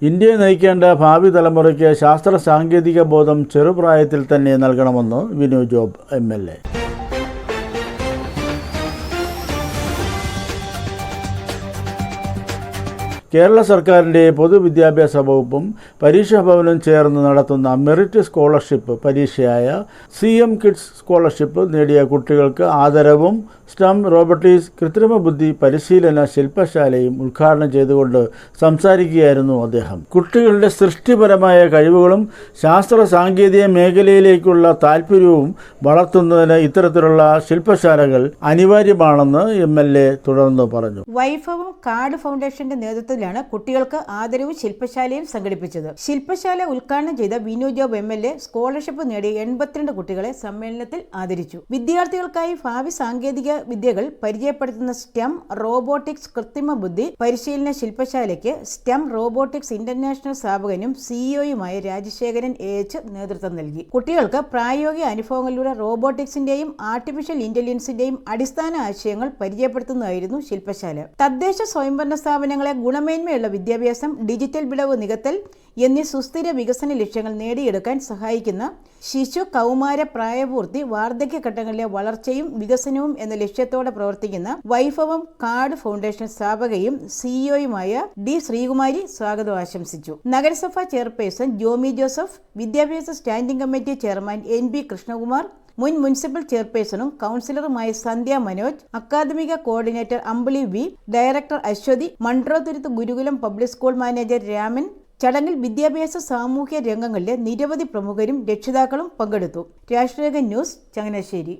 ഇന്ത്യയെ നയിക്കേണ്ട ഭാവി തലമുറയ്ക്ക് ശാസ്ത്ര സാങ്കേതിക ബോധം ചെറുപ്രായത്തിൽ തന്നെ നൽകണമെന്ന് വിനു ജോബ് MLA. കേരള സർക്കാരിൻ്റെ പൊതുവിദ്യാഭ്യാസ വകുപ്പും പരീക്ഷാ ഭവനും ചേർന്ന് നടത്തുന്ന മെറിറ്റ് സ്കോളർഷിപ്പ് പരീക്ഷയായ CM കിഡ്സ് സ്കോളർഷിപ്പ് നേടിയ കുട്ടികൾക്ക് ആദരവും STEM റോബോട്ടിക്സ് കൃത്രിമ ബുദ്ധി പരിശീലന ശില്പശാലയും ഉദ്ഘാടനം ചെയ്തുകൊണ്ട് സംസാരിക്കുകയായിരുന്നു അദ്ദേഹം. കുട്ടികളുടെ സൃഷ്ടിപരമായ കഴിവുകളും ശാസ്ത്ര സാങ്കേതിക മേഖലയിലേക്കുള്ള താല്പര്യവും വളർത്തുന്നതിന് ഇത്തരത്തിലുള്ള ശില്പശാലകൾ അനിവാര്യമാണെന്ന് MLA തുടർന്ന് പറഞ്ഞു. വൈഭവം കാർഡ് ഫൗണ്ടേഷന്റെ നേതൃത്വത്തിലാണ് കുട്ടികൾക്ക് ആദരവും ശില്പശാലയും സംഘടിപ്പിച്ചത്. ശില്പശാല ഉദ്ഘാടനം ചെയ്ത വിനു ജോബ് MLA സ്കോളർഷിപ്പ് നേടിയ 82 കുട്ടികളെ സമ്മേളനത്തിൽ ആദരിച്ചു. വിദ്യാർത്ഥികൾക്കായി ഭാവി സാങ്കേതിക വിദ്യകൾ പരിചയപ്പെടുത്തുന്ന STEM റോബോട്ടിക്സ് കൃത്രിമ ബുദ്ധി പരിശീലന ശില്പശാലയ്ക്ക് STEM റോബോട്ടിക്സ് ഇന്റർനാഷണൽ സ്ഥാപകനും CEOയുമായ രാജശേഖരൻ AH നേതൃത്വം നൽകി. കുട്ടികൾക്ക് പ്രായോഗിക അനുഭവങ്ങളിലൂടെ റോബോട്ടിക്സിന്റെയും ആർട്ടിഫിഷ്യൽ ഇന്റലിജൻസിന്റെയും അടിസ്ഥാന ആശയങ്ങൾ പരിചയപ്പെടുത്തുന്നതായിരുന്നു ശില്പശാല. തദ്ദേശ സ്വയംഭരണ സ്ഥാപനങ്ങളെ ഗുണമേന്മയുള്ള വിദ്യാഭ്യാസം, ഡിജിറ്റൽ വിളവ് നികത്തൽ എന്നീ സുസ്ഥിര വികസന ലക്ഷ്യങ്ങൾ നേടിയെടുക്കാൻ സഹായിക്കുന്ന ശിശു, കൗമാര, പ്രായപൂർത്തി, വാർദ്ധക്യഘട്ടങ്ങളിലെ വളർച്ചയും വികസനവും എന്ന ലക്ഷ്യത്തോടെ പ്രവർത്തിക്കുന്ന വൈഭവം കാർഡ് ഫൗണ്ടേഷൻ സ്ഥാപകയും CEOയുമായ D. ശ്രീകുമാരി സ്വാഗതം ആശംസിച്ചു. നഗരസഭാ ചെയർപേഴ്സൺ ജോമി ജോസഫ്, വിദ്യാഭ്യാസ standing committee chairman NB Krishnakumar, മുൻ മുനിസിപ്പൽ ചെയർപേഴ്സണും കൗൺസിലറുമായ സന്ധ്യ മനോജ്, അക്കാദമിക കോർഡിനേറ്റർ അമ്പിളി V, ഡയറക്ടർ അശ്വതി, മൺട്രോതുരുത്ത് ഗുരുകുലം പബ്ലിക് സ്കൂൾ മാനേജർ രാമൻ. ചടങ്ങിൽ വിദ്യാഭ്യാസ സാമൂഹ്യ രംഗങ്ങളിലെ നിരവധി പ്രമുഖരും രക്ഷിതാക്കളും പങ്കെടുത്തു. രാഷ്ട്രീയ ന്യൂസ്, ചങ്ങനാശ്ശേരി.